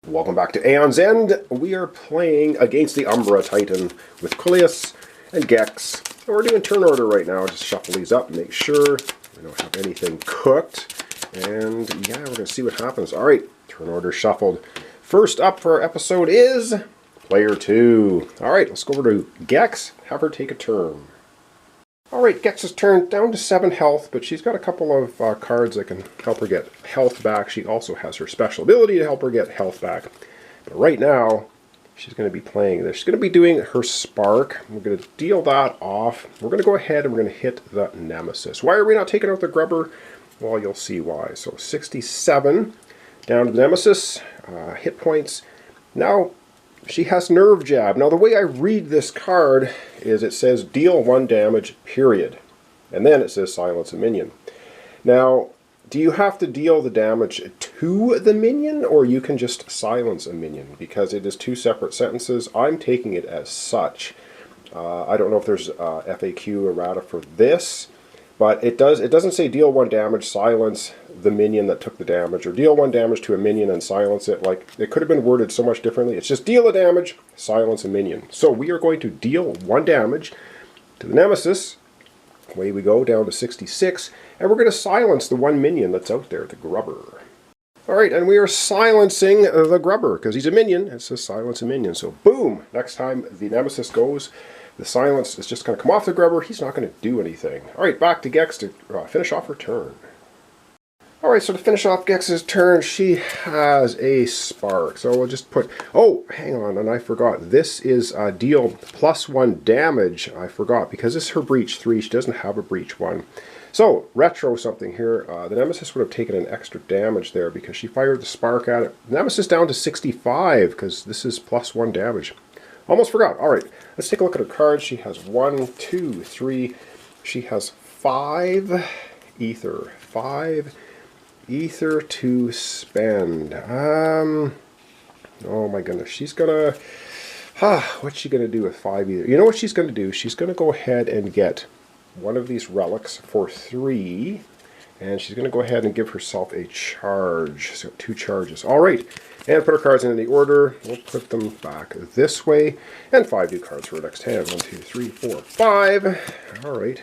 Welcome back to Aeons, and we are playing against the Umbra Titan with Quilius and Gex. And we're doing turn order right now. Just shuffle these up, make sure we don't have anything cooked. And yeah, we're going to see what happens. Alright, turn order shuffled. First up for our episode is Player 2. Alright, let's go over to Gex, have her take a turn. Alright, Gex's turn, down to 7 health, but she's got a couple of cards that can help her get health back. She also has her special ability to help her get health back. But right now, she's going to be playing this. She's going to be doing her Spark. We're going to deal that off. We're going to go ahead and we're going to hit the Nemesis. Why are we not taking out the Grubber? Well, you'll see why. So 67 down to the Nemesis. Hit points. Now, she has Nerve Jab. Now, the way I read this card is it says deal 1 damage, period. And then it says silence a minion. Now, do you have to deal the damage to the minion, or you can just silence a minion? Because it is 2 separate sentences. I'm taking it as such. I don't know if there's FAQ errata for this, but it doesn't say deal 1 damage, silence the minion that took the damage, or deal 1 damage to a minion and silence it. Like, it could have been worded so much differently. It's just deal a damage, silence a minion. So we are going to deal 1 damage to the Nemesis. Away we go, down to 66, and we're going to silence the 1 minion that's out there, the Grubber. Alright, and we are silencing the Grubber, because he's a minion. It says silence a minion. So boom, next time the Nemesis goes, the silence is just going to come off the Grubber. He's not going to do anything. Alright, back to Gex to finish off her turn. Alright, so to finish off Gex's turn, she has a Spark. So we'll just put... Oh, hang on, and I forgot. This is deal +1 damage. I forgot, because this is her Breach 3. She doesn't have a Breach 1. So, retro something here. The Nemesis would have taken an extra damage there because she fired the Spark at it. Nemesis down to 65, because this is +1 damage. Almost forgot. Alright, let's take a look at her cards. She has 1, 2, 3. She has 5 ether. 5 ether to spend. Oh my goodness. She's gonna... what's she gonna do with 5 ether? You know what she's gonna do? She's gonna go ahead and get one of these relics for 3. And she's gonna go ahead and give herself a charge. So 2 charges. Alright. And put her cards in the order. We'll put them back this way. And 5 new cards for her next hand. 1, 2, 3, 4, 5. Alright.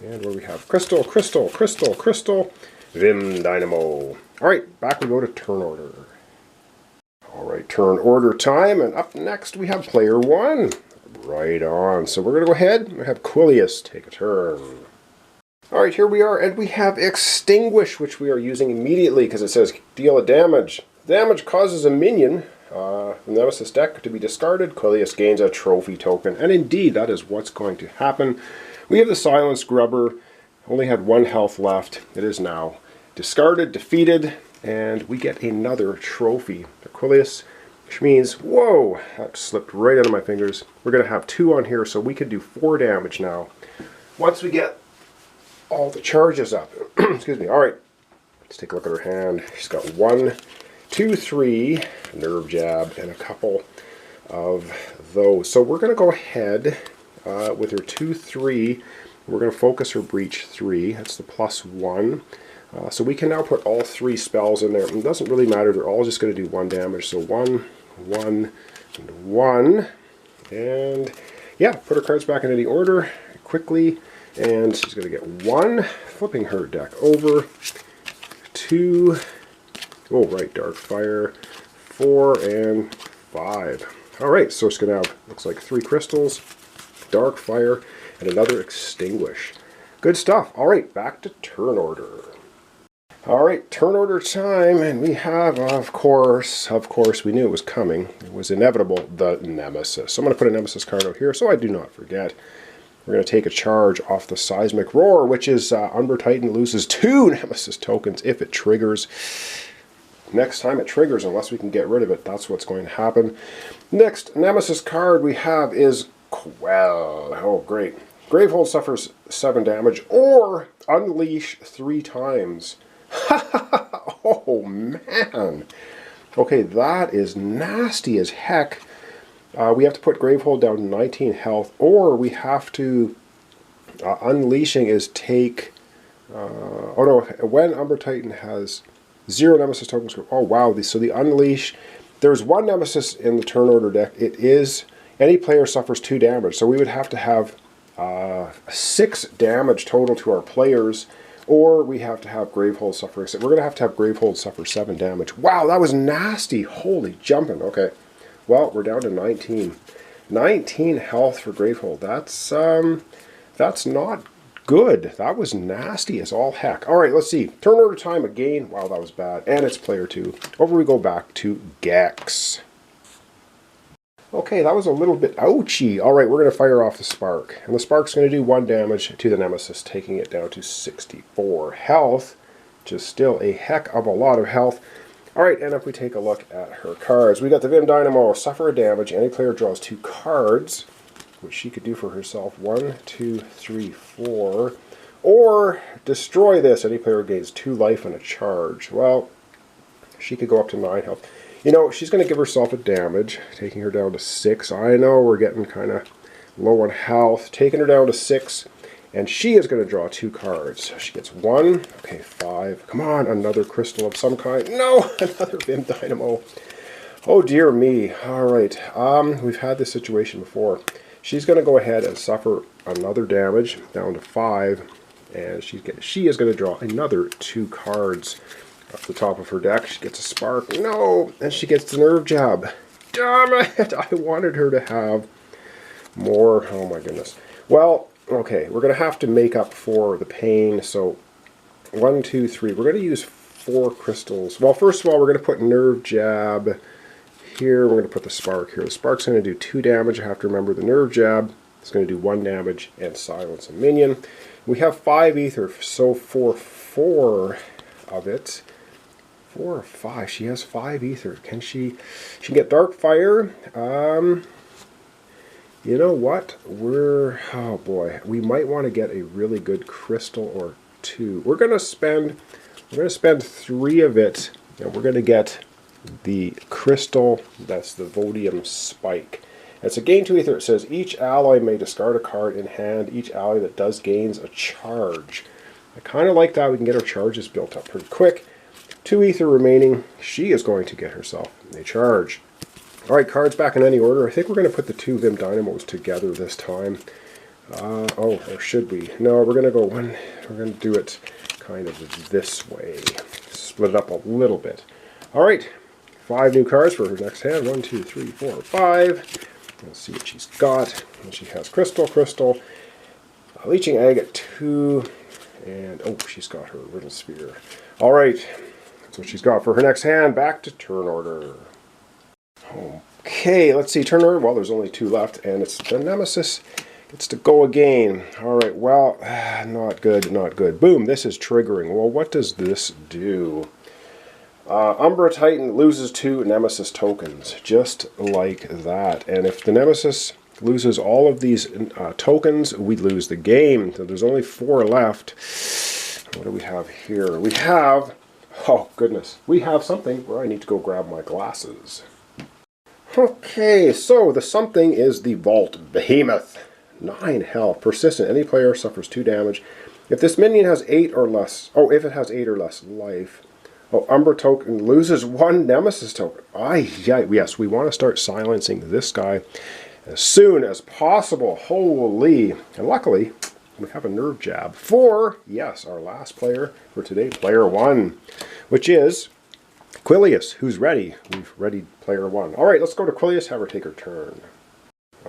And where we have Crystal, Crystal, Crystal, Crystal, Vim Dynamo. Alright, back we go to turn order. Alright, turn order time. And up next we have player 1. Right on. So we're going to go ahead and have Quilius take a turn. Alright, here we are. And we have Extinguish, which we are using immediately because it says deal a damage. Damage causes a minion, the Nemesis deck, to be discarded. Quilius gains a trophy token. And indeed, that is what's going to happen. We have the Silenced Grubber. Only had 1 health left. It is now discarded, defeated, and we get another trophy. Quilius, which means, whoa, that slipped right out of my fingers. We're going to have 2 on here, so we can do 4 damage now. Once we get all the charges up. Excuse me. Alright, let's take a look at her hand. She's got 1, 2, 3, Nerve Jab, and a couple of those. So we're going to go ahead with her 2, 3. We're going to focus her Breach 3. That's the +1. So we can now put all 3 spells in there. It doesn't really matter. They're all just going to do 1 damage. So 1, 1, and 1. And yeah, put her cards back into the order quickly. And she's going to get 1, flipping her deck over. 2, oh right, Dark Fire. 4, and 5. Alright, so it's going to have, looks like 3 crystals, Dark Fire, and another Extinguish. Good stuff. Alright, back to turn order. Alright, turn order time, and we have, of course, we knew it was coming. It was inevitable, the Nemesis. So I'm going to put a Nemesis card out here so I do not forget. We're going to take a charge off the Seismic Roar, which is Umbra Titan loses 2 Nemesis tokens if it triggers. Next time it triggers, unless we can get rid of it, that's what's going to happen. Next Nemesis card we have is Quell. Oh, great. Gravehold suffers 7 damage, or Unleash 3 times. Oh, man. Okay, that is nasty as heck. We have to put Gravehold down to 19 health, or we have to... Unleashing is take... oh no, when Umbra Titan has 0 Nemesis tokens... Oh wow, so the Unleash there's one Nemesis in the turn order deck. It is any player suffers 2 damage. So we would have to have 6 damage total to our players, or we have to have Gravehold suffer. We're going to have Gravehold suffer 7 damage. Wow, that was nasty. Holy jumping. Okay. Well, we're down to 19. 19 health for Gravehold. That's not good. That was nasty as all heck. All right, let's see. Turn order time again. Wow, that was bad. And it's player 2. Over we go back to Gex. Okay, that was a little bit ouchy. All right, we're going to fire off the Spark. And the Spark's going to do 1 damage to the Nemesis, taking it down to 64 health, which is still a heck of a lot of health. All right, and if we take a look at her cards, we got the Vim Dynamo, suffer a damage. Any player draws 2 cards, which she could do for herself. 1, 2, 3, 4. Or destroy this. Any player gains 2 life and a charge. Well, she could go up to 9 health. You know, she's going to give herself a damage, taking her down to 6. I know we're getting kind of low on health. Taking her down to 6. And she is going to draw 2 cards. She gets 1. Okay, 5. Come on, another crystal of some kind. No, another Vim Dynamo. Oh, dear me. All right. We've had this situation before. She's going to go ahead and suffer another damage, down to 5. And she is going to draw another 2 cards. Off the top of her deck, she gets a Spark. No! And she gets the Nerve Jab. Damn it! I wanted her to have more. Oh my goodness. Well, okay, we're going to have to make up for the pain. So, 1, 2, 3. We're going to use 4 crystals. Well, first of all, we're going to put Nerve Jab here. We're going to put the Spark here. The Spark's going to do 2 damage. I have to remember the Nerve Jab is going to do 1 damage and silence a minion. We have 5 ether, so for 4 of it, 4 or 5. She has 5 ether. Can she can get Dark Fire? You know what? Oh boy, we might want to get a really good crystal or 2. We're going to spend 3 of it, and we're going to get the crystal. That's the Vodium Spike. It's a gain 2 ether. It says each ally may discard a card in hand. Each ally that does gains a charge. I kind of like that. We can get our charges built up pretty quick. 2 ether remaining. She is going to get herself a charge. All right, cards back in any order. I think we're going to put the 2 Vim Dynamos together this time. Or should we? No, we're going to go one. We're going to do it kind of this way. Split it up a little bit. All right, 5 new cards for her next hand. 1, 2, 3, 4, 5. Let's see what she's got. And she has Crystal, Leeching Agate 2, and oh, she's got her Riddle Sphere. All right. That's what she's got for her next hand. Back to turn order. Okay, let's see. Turn order. Well, there's only 2 left, and it's the Nemesis gets to go again. All right, well, not good, not good. Boom, this is triggering. Well, what does this do? Umbra Titan loses 2 Nemesis tokens, just like that. And if the Nemesis loses all of these tokens, we lose the game. So there's only 4 left. What do we have here? We have, oh goodness, we have something where I need to go grab my glasses. Okay, so the something is the Vault Behemoth. 9 health, persistent. Any player suffers 2 damage. If this minion has 8 or less, if it has 8 or less life. Oh, Umbra token loses 1 Nemesis token. Yes, we want to start silencing this guy as soon as possible. Holy. And luckily, we have a Nerve Jab for, yes, our last player for today, player 1, which is Quilius, who's ready. We've readied player 1. All right, let's go to Quilius, have her take her turn.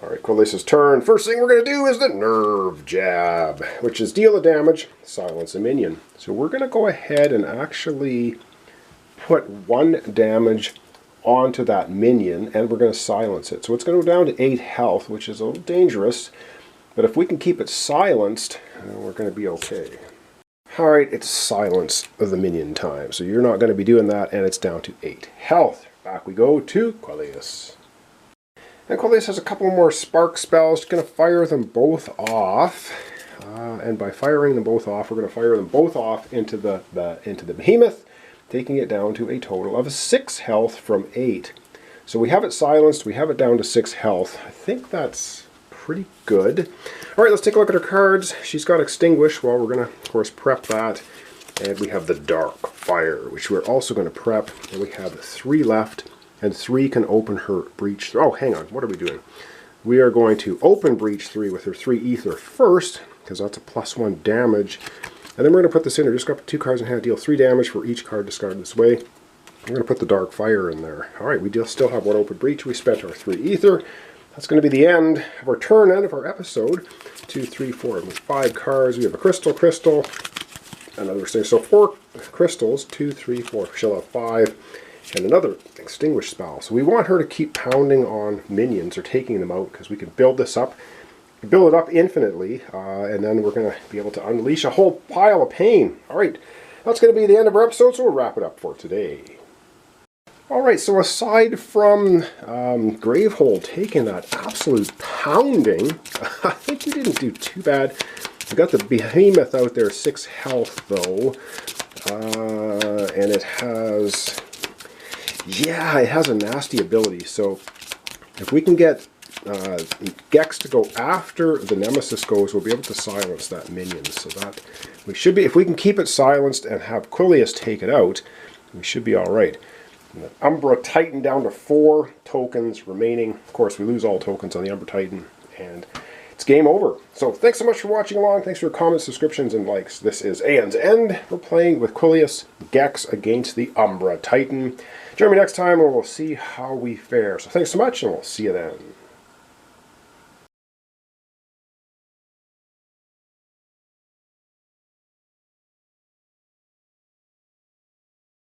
All right, Quilius' turn. First thing we're going to do is the Nerve Jab, which is deal a damage, silence a minion. So we're going to go ahead and actually put 1 damage onto that minion, and we're going to silence it. So it's going to go down to 8 health, which is a little dangerous. But if we can keep it silenced, we're going to be okay. All right, it's silence of the minion time. So you're not going to be doing that, and it's down to 8 health. Back we go to Quilius. And Quilius has a couple more spark spells. Going to fire them both off. And by firing them both off, we're going to fire them both off into the behemoth, taking it down to a total of 6 health from 8. So we have it silenced. We have it down to 6 health. I think that's pretty good. All right, let's take a look at her cards. She's got Extinguish. Well, we're going to, of course, prep that. And we have the Dark Fire, which we're also going to prep. And we have 3 left. and 3 can open her breach. Oh, hang on, what are we doing? We are going to open breach 3 with her 3 ether first, because that's a +1 damage. And then we're going to put this in here. Just got 2 cards in hand, deal 3 damage for each card discarded this way. We're going to put the Dark Fire in there. Alright, we still have 1 open breach. We spent our 3 ether. That's going to be the end of our turn, end of our episode. 2, 3, 4. And with 5 cards, we have a crystal, another thing. So 4 crystals, 2, 3, 4. She'll have 5. And another extinguish spell. So we want her to keep pounding on minions or taking them out, because we can build this up, build it up infinitely, and then we're going to be able to unleash a whole pile of pain. Alright, that's going to be the end of our episode, so we'll wrap it up for today. Alright, so aside from Gravehold taking that absolute pounding, I think he didn't do too bad. We got the Behemoth out there, 6 health though, and it has... yeah, it has a nasty ability, so if we can get Gex to go after the Nemesis goes, we'll be able to silence that minion. So that we should be, if we can keep it silenced and have Quilius take it out, we should be alright. Umbra Titan down to 4 tokens remaining. Of course, we lose all tokens on the Umbra Titan, and it's game over. So thanks so much for watching along. Thanks for your comments, subscriptions, and likes. This is Aeons End. We're playing with Quilius Gex against the Umbra Titan. Join me next time and we'll see how we fare. So thanks so much, and we'll see you then.